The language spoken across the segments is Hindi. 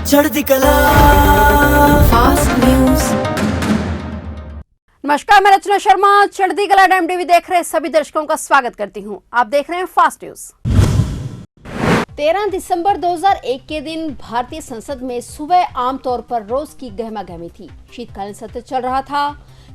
चढ़ती कला फास्ट न्यूज। नमस्कार, मैं रचना शर्मा चढ़ती कला टाइम टीवी देख रहे सभी दर्शकों का स्वागत करती हूं। आप देख रहे हैं फास्ट न्यूज। 13 दिसंबर 2001 के दिन भारतीय संसद में सुबह आमतौर पर रोज की गहमागहमी थी। शीतकालीन सत्र चल रहा था।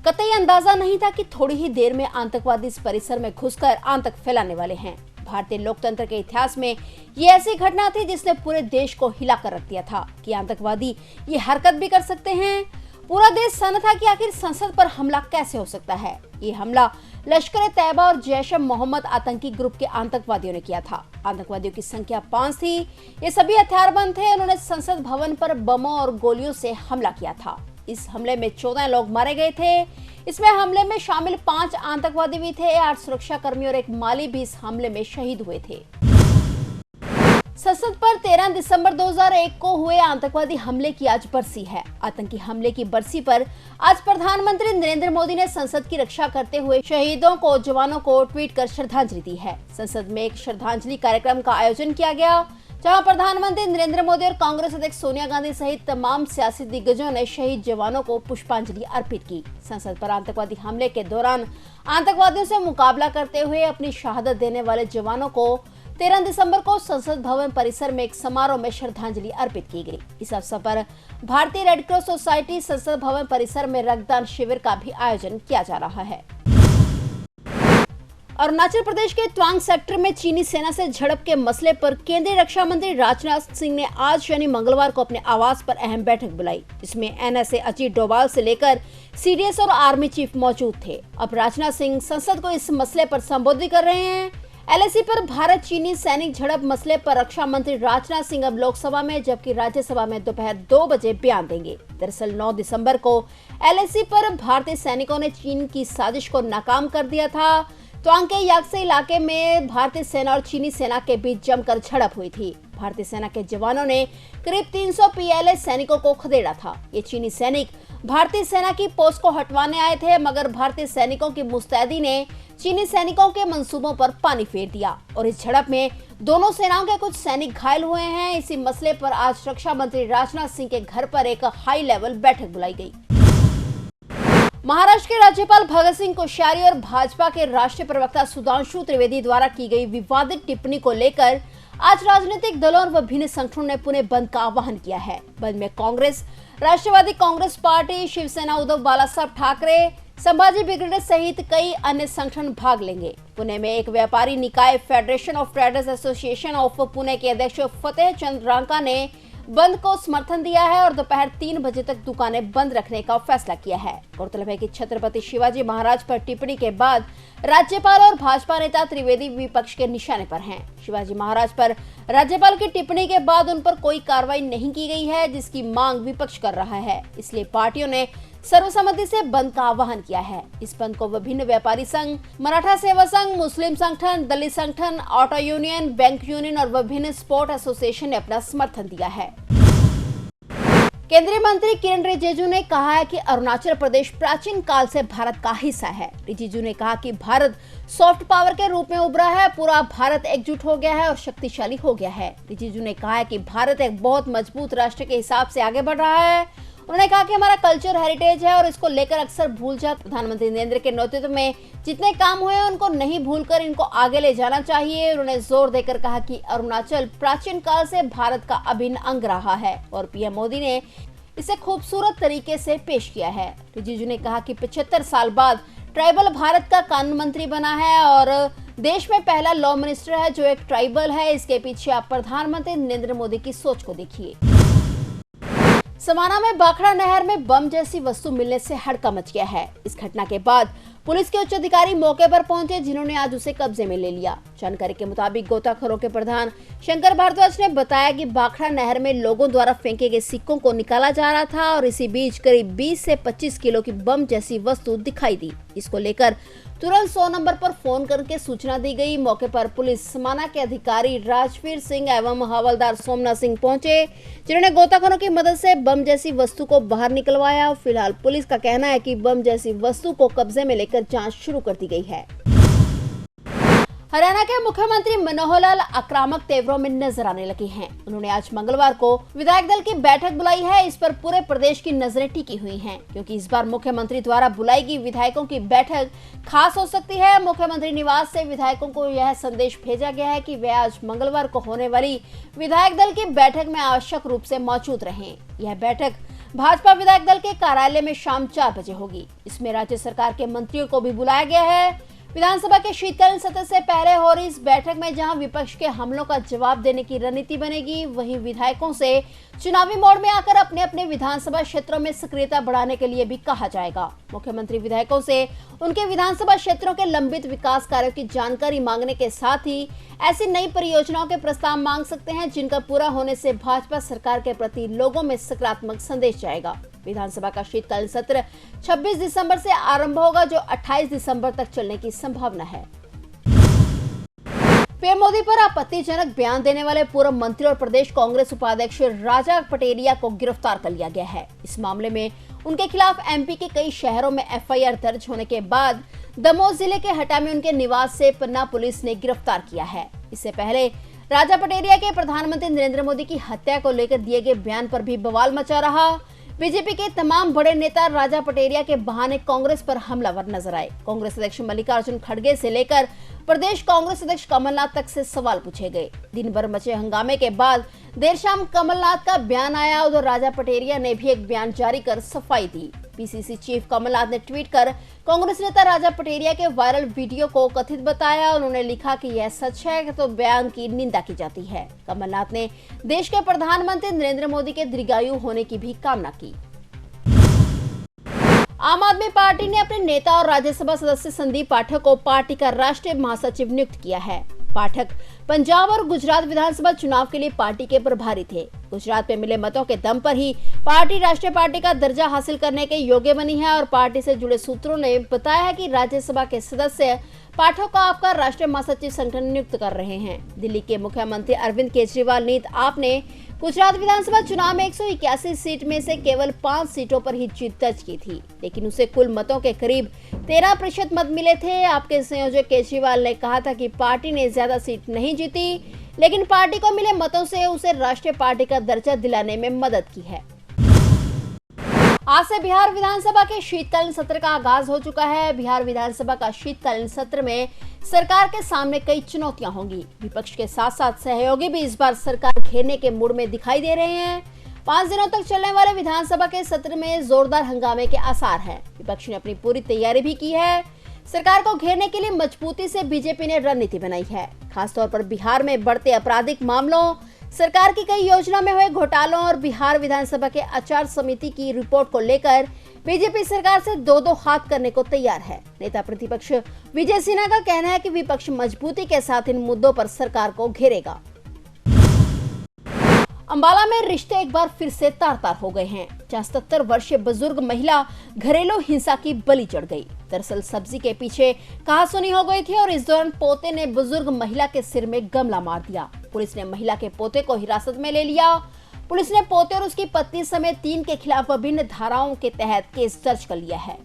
कतई अंदाजा नहीं था कि थोड़ी ही देर में आतंकवादी इस परिसर में घुसकर आतंक फैलाने वाले हैं। भारतीय लोकतंत्र के इतिहास में ये ऐसी घटना थी जिसने पूरे देश को हिलाकर रख दिया था कि आतंकवादी ये हरकत भी कर सकते हैं। पूरा देश सन्न था कि आखिर संसद पर हमला कैसे हो सकता है। ये हमला लश्कर-ए-तैयबा और जैश-ए-मोहम्मद आतंकी ग्रुप के आतंकवादियों ने किया था। आतंकवादियों की संख्या 5 थी। ये सभी हथियारबंद थे। उन्होंने संसद भवन पर बमों और गोलियों से हमला किया था। इस हमले में 14 लोग मारे गए थे। इसमें हमले में शामिल 5 आतंकवादी भी थे। 8 सुरक्षा कर्मी और एक माली भी इस हमले में शहीद हुए थे। संसद पर 13 दिसंबर 2001 को हुए आतंकवादी हमले की आज बरसी है। आतंकी हमले की बरसी पर आज प्रधानमंत्री नरेंद्र मोदी ने संसद की रक्षा करते हुए शहीदों को, जवानों को ट्वीट कर श्रद्धांजलि दी है। संसद में एक श्रद्धांजलि कार्यक्रम का आयोजन किया गया, जहां प्रधानमंत्री नरेंद्र मोदी और कांग्रेस अध्यक्ष सोनिया गांधी सहित तमाम सियासी दिग्गजों ने शहीद जवानों को पुष्पांजलि अर्पित की। संसद पर आतंकवादी हमले के दौरान आतंकवादियों से मुकाबला करते हुए अपनी शहादत देने वाले जवानों को 13 दिसंबर को संसद भवन परिसर में एक समारोह में श्रद्धांजलि अर्पित की गई। इस अवसर पर भारतीय रेड क्रॉस सोसाइटी संसद भवन परिसर में रक्तदान शिविर का भी आयोजन किया जा रहा है। अरुणाचल प्रदेश के तवांग सेक्टर में चीनी सेना से झड़प के मसले पर केंद्रीय रक्षा मंत्री राजनाथ सिंह ने आज यानी मंगलवार को अपने आवास पर अहम बैठक बुलाई, जिसमें एनएसए अजीत डोभाल से लेकर सीडीएस और आर्मी चीफ मौजूद थे। अब राजनाथ सिंह संसद को इस मसले पर संबोधित कर रहे हैं। एलएसी पर भारत चीनी सैनिक झड़प मसले पर रक्षा मंत्री राजनाथ सिंह अब लोकसभा में जबकि राज्यसभा में दोपहर 2 बजे बयान देंगे। दरअसल 9 दिसंबर को एलएसी पर भारतीय सैनिकों ने चीन की साजिश को नाकाम कर दिया था। तवांग के याक्से इलाके में भारतीय सेना और चीनी सेना के बीच जमकर झड़प हुई थी। भारतीय सेना के जवानों ने करीब 300 पीएलए सैनिकों को खदेड़ा था। ये चीनी सैनिक भारतीय सेना की पोस्ट को हटवाने आए थे, मगर भारतीय सैनिकों की मुस्तैदी ने चीनी सैनिकों के मंसूबों पर पानी फेर दिया और इस झड़प में दोनों सेनाओं के कुछ सैनिक घायल हुए हैं। इसी मसले पर आज रक्षा मंत्री राजनाथ सिंह के घर पर एक हाई लेवल बैठक बुलाई गई। महाराष्ट्र के राज्यपाल भगत सिंह कोश्यारी और भाजपा के राष्ट्रीय प्रवक्ता सुधांशु त्रिवेदी द्वारा की गई विवादित टिप्पणी को लेकर आज राजनीतिक दलों और विभिन्न संगठनों ने पुणे बंद का आह्वान किया है। बंद में कांग्रेस, राष्ट्रवादी कांग्रेस पार्टी, शिवसेना उद्धव बालासाहेब ठाकरे, संभाजी ब्रिगेड सहित कई अन्य संगठन भाग लेंगे। पुणे में एक व्यापारी निकाय federation of traders association of Pune के अध्यक्ष फतेह चंद रांका ने बंद को समर्थन दिया है और दोपहर 3 बजे तक दुकानें बंद रखने का फैसला किया है। गौरतलब है कि छत्रपति शिवाजी महाराज पर टिप्पणी के बाद राज्यपाल और भाजपा नेता त्रिवेदी विपक्ष के निशाने पर हैं। शिवाजी महाराज पर राज्यपाल की टिप्पणी के बाद उन पर कोई कार्रवाई नहीं की गई है, जिसकी मांग विपक्ष कर रहा है। इसलिए पार्टियों ने सर्वसम्मति से बंद का आह्वान किया है। इस बंद को विभिन्न व्यापारी संघ, मराठा सेवा संघ, मुस्लिम संगठन, दलित संगठन, ऑटो यूनियन, बैंक यूनियन और विभिन्न स्पोर्ट एसोसिएशन ने अपना समर्थन दिया है। केंद्रीय मंत्री किरण रिजिजू ने कहा है कि अरुणाचल प्रदेश प्राचीन काल से भारत का हिस्सा है। रिजिजू ने कहा कि भारत सॉफ्ट पावर के रूप में उभरा है, पूरा भारत एकजुट हो गया है और शक्तिशाली हो गया है। रिजिजू ने कहा है कि भारत एक बहुत मजबूत राष्ट्र के हिसाब से आगे बढ़ रहा है। उन्होंने कहा कि हमारा कल्चर हेरिटेज है और इसको लेकर अक्सर भूल जाते। प्रधानमंत्री नरेंद्र के नेतृत्व में जितने काम हुए हैं उनको नहीं भूलकर इनको आगे ले जाना चाहिए। उन्होंने जोर देकर कहा कि अरुणाचल प्राचीन काल से भारत का अभिन्न अंग रहा है और पीएम मोदी ने इसे खूबसूरत तरीके से पेश किया है। रिजिजू ने कहा कि 75 साल बाद ट्राइबल भारत का कानून मंत्री बना है और देश में पहला लॉ मिनिस्टर है जो एक ट्राइबल है। इसके पीछे आप प्रधानमंत्री नरेंद्र मोदी की सोच को देखिए। समाना में भाखड़ा नहर में बम जैसी वस्तु मिलने से हड़कंप मच गया है। इस घटना के बाद पुलिस के उच्च अधिकारी मौके पर पहुंचे, जिन्होंने आज उसे कब्जे में ले लिया। जानकारी के मुताबिक गोताखोरों के प्रधान शंकर भारद्वाज ने बताया कि भाखड़ा नहर में लोगों द्वारा फेंके गए सिक्कों को निकाला जा रहा था और इसी बीच करीब 20 से 25 किलो की बम जैसी वस्तु दिखाई दी। इसको लेकर तुरंत 100 नंबर पर फोन करके सूचना दी गई। मौके पर पुलिस समाना के अधिकारी राजवीर सिंह एवं हवलदार सोमनाथ सिंह पहुंचे, जिन्होंने गोताखोरों की मदद से बम जैसी वस्तु को बाहर निकलवाया। फिलहाल पुलिस का कहना है कि बम जैसी वस्तु को कब्जे में लेकर जांच शुरू कर दी गई है। हरियाणा के मुख्यमंत्री मनोहर लाल आक्रामक तेवरों में नजर आने लगे हैं। उन्होंने आज मंगलवार को विधायक दल की बैठक बुलाई है। इस पर पूरे प्रदेश की नजरें टिकी हुई हैं, क्योंकि इस बार मुख्यमंत्री द्वारा बुलाई गई विधायकों की बैठक खास हो सकती है। मुख्यमंत्री निवास से विधायकों को यह संदेश भेजा गया है कि वे आज मंगलवार को होने वाली विधायक दल की बैठक में आवश्यक रूप से मौजूद रहें। यह बैठक भाजपा विधायक दल के कार्यालय में शाम 4 बजे होगी। इसमें राज्य सरकार के मंत्रियों को भी बुलाया गया है। विधानसभा के शीतकालीन सत्र से पहले हो रही इस बैठक में जहां विपक्ष के हमलों का जवाब देने की रणनीति बनेगी, वहीं विधायकों से चुनावी मोड़ में आकर अपने अपने विधानसभा क्षेत्रों में सक्रियता बढ़ाने के लिए भी कहा जाएगा। मुख्यमंत्री विधायकों से उनके विधानसभा क्षेत्रों के लंबित विकास कार्यों की जानकारी मांगने के साथ ही ऐसी नई परियोजनाओं के प्रस्ताव मांग सकते हैं जिनका पूरा होने से भाजपा सरकार के प्रति लोगों में सकारात्मक संदेश जाएगा। विधानसभा का शीतकालीन सत्र 26 दिसंबर से आरंभ होगा, जो 28 दिसंबर तक चलने की संभावना है। पीएम मोदी पर आपत्तिजनक बयान देने वाले पूर्व मंत्री और प्रदेश कांग्रेस उपाध्यक्ष राजा पटेरिया को गिरफ्तार कर लिया गया है। इस मामले में उनके खिलाफ एमपी के कई शहरों में एफआईआर दर्ज होने के बाद दमोह जिले के हटा में उनके निवास से पन्ना पुलिस ने गिरफ्तार किया है। इससे पहले राजा पटेरिया के प्रधानमंत्री नरेंद्र मोदी की हत्या को लेकर दिए गए बयान पर भी बवाल मचा रहा। बीजेपी के तमाम बड़े नेता राजा पटेरिया के बहाने कांग्रेस पर हमलावर नजर आए। कांग्रेस अध्यक्ष मल्लिकार्जुन खड़गे से लेकर प्रदेश कांग्रेस अध्यक्ष कमलनाथ तक से सवाल पूछे गए। दिन भर मचे हंगामे के बाद देर शाम कमलनाथ का बयान आया, उधर राजा पटेरिया ने भी एक बयान जारी कर सफाई दी। पीसीसी चीफ कमलनाथ ने ट्वीट कर कांग्रेस नेता राजा पटेरिया के वायरल वीडियो को कथित बताया। उन्होंने लिखा कि यह सच है तो बयान की निंदा की जाती है। कमलनाथ ने देश के प्रधानमंत्री नरेंद्र मोदी के दीर्घायु होने की भी कामना की। आम आदमी पार्टी ने अपने नेता और राज्यसभा सदस्य संदीप पाठक को पार्टी का राष्ट्रीय महासचिव नियुक्त किया है। पाठक पंजाब और गुजरात विधानसभा चुनाव के लिए पार्टी के प्रभारी थे। गुजरात में मिले मतों के दम पर ही पार्टी राष्ट्रीय पार्टी का दर्जा हासिल करने के योग्य बनी है और पार्टी से जुड़े सूत्रों ने बताया है कि राज्यसभा के सदस्य पाठक को आपका राष्ट्रीय महासचिव संगठन नियुक्त कर रहे हैं। दिल्ली के मुख्यमंत्री अरविंद केजरीवाल नीत आप ने गुजरात विधानसभा चुनाव में 181 सीट में से केवल 5 सीटों पर ही जीत दर्ज की थी, लेकिन उसे कुल मतों के करीब 13% मत मिले थे। आपके संयोजक केजरीवाल ने कहा था कि पार्टी ने ज्यादा सीट नहीं जीती, लेकिन पार्टी को मिले मतों से उसे राष्ट्रीय पार्टी का दर्जा दिलाने में मदद की है। आज से बिहार विधानसभा के शीतकालीन सत्र का आगाज हो चुका है। बिहार विधानसभा का शीतकालीन सत्र में सरकार के सामने कई चुनौतियां होंगी। विपक्ष के साथ साथ सहयोगी भी इस बार सरकार घेरने के मूड में दिखाई दे रहे हैं। 5 दिनों तक चलने वाले विधानसभा के सत्र में जोरदार हंगामे के आसार हैं। विपक्ष ने अपनी पूरी तैयारी भी की है। सरकार को घेरने के लिए मजबूती से बीजेपी ने रणनीति बनाई है। खासतौर पर बिहार में बढ़ते आपराधिक मामलों, सरकार की कई योजना में हुए घोटालों और बिहार विधानसभा के आचार समिति की रिपोर्ट को लेकर बीजेपी सरकार से दो हाथ करने को तैयार है। नेता प्रतिपक्ष विजय सिन्हा का कहना है कि विपक्ष मजबूती के साथ इन मुद्दों पर सरकार को घेरेगा। अंबाला में रिश्ते एक बार फिर से तार-तार हो गए हैं, जहां 77 वर्षीय बुजुर्ग महिला घरेलू हिंसा की बलि चढ़ गई। दरअसल सब्जी के पीछे कहासुनी हो गई थी और इस दौरान पोते ने बुजुर्ग महिला के सिर में गमला मार दिया। पुलिस ने महिला के पोते को हिरासत में ले लिया। पुलिस ने पोते और उसकी पत्नी समेत 3 के खिलाफ विभिन्न धाराओं के तहत केस दर्ज कर लिया है।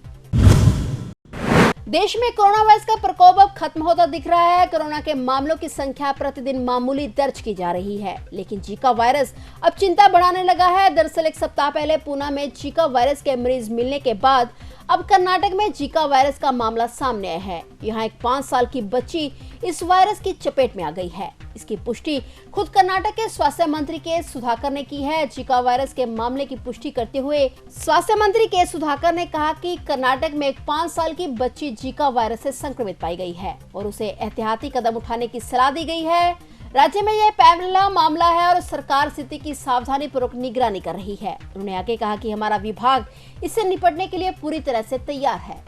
देश में कोरोना वायरस का प्रकोप अब खत्म होता दिख रहा है। कोरोना के मामलों की संख्या प्रतिदिन मामूली दर्ज की जा रही है, लेकिन जीका वायरस अब चिंता बढ़ाने लगा है। दरअसल एक सप्ताह पहले पुणे में जीका वायरस के मरीज मिलने के बाद अब कर्नाटक में जीका वायरस का मामला सामने आया है। यहाँ एक 5 साल की बच्ची इस वायरस की चपेट में आ गई है। इसकी पुष्टि खुद कर्नाटक के स्वास्थ्य मंत्री के सुधाकर ने की है। जीका वायरस के मामले की पुष्टि करते हुए स्वास्थ्य मंत्री के सुधाकर ने कहा कि कर्नाटक में एक 5 साल की बच्ची जीका वायरस से संक्रमित पाई गई है और उसे एहतियाती कदम उठाने की सलाह दी गई है। राज्य में यह पहला मामला है और सरकार स्थिति की सावधानी पूर्वक निगरानी कर रही है। उन्होंने आगे कहा कि हमारा विभाग इससे निपटने के लिए पूरी तरह से तैयार है।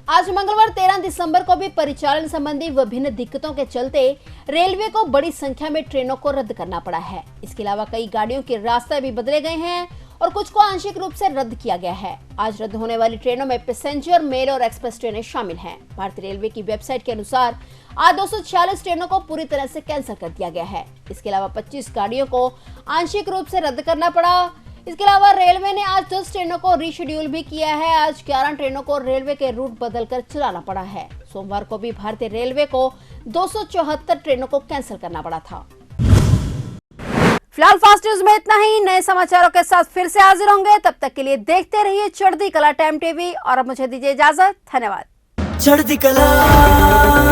आज मंगलवार 13 दिसंबर को भी परिचालन संबंधी विभिन्न दिक्कतों के चलते रेलवे को बड़ी संख्या में ट्रेनों को रद्द करना पड़ा है। इसके अलावा कई गाड़ियों के रास्ते भी बदले गए हैं और कुछ को आंशिक रूप से रद्द किया गया है। आज रद्द होने वाली ट्रेनों में पैसेंजर, मेल और एक्सप्रेस ट्रेनें शामिल हैं। भारतीय रेलवे की वेबसाइट के अनुसार आज 246 ट्रेनों को पूरी तरह से कैंसिल कर दिया गया है। इसके अलावा 25 गाड़ियों को आंशिक रूप से रद्द करना पड़ा। इसके अलावा रेलवे ने आज 10 ट्रेनों को रीशेड्यूल भी किया है। आज 11 ट्रेनों को रेलवे के रूट बदलकर चलाना पड़ा है। सोमवार को भी भारतीय रेलवे को 274 ट्रेनों को कैंसिल करना पड़ा था। फिलहाल फास्ट न्यूज में इतना ही। नए समाचारों के साथ फिर से हाजिर होंगे, तब तक के लिए देखते रहिए चढ़ती कला टाइम टीवी और अब मुझे दीजिए इजाजत। धन्यवाद। चढ़ती कला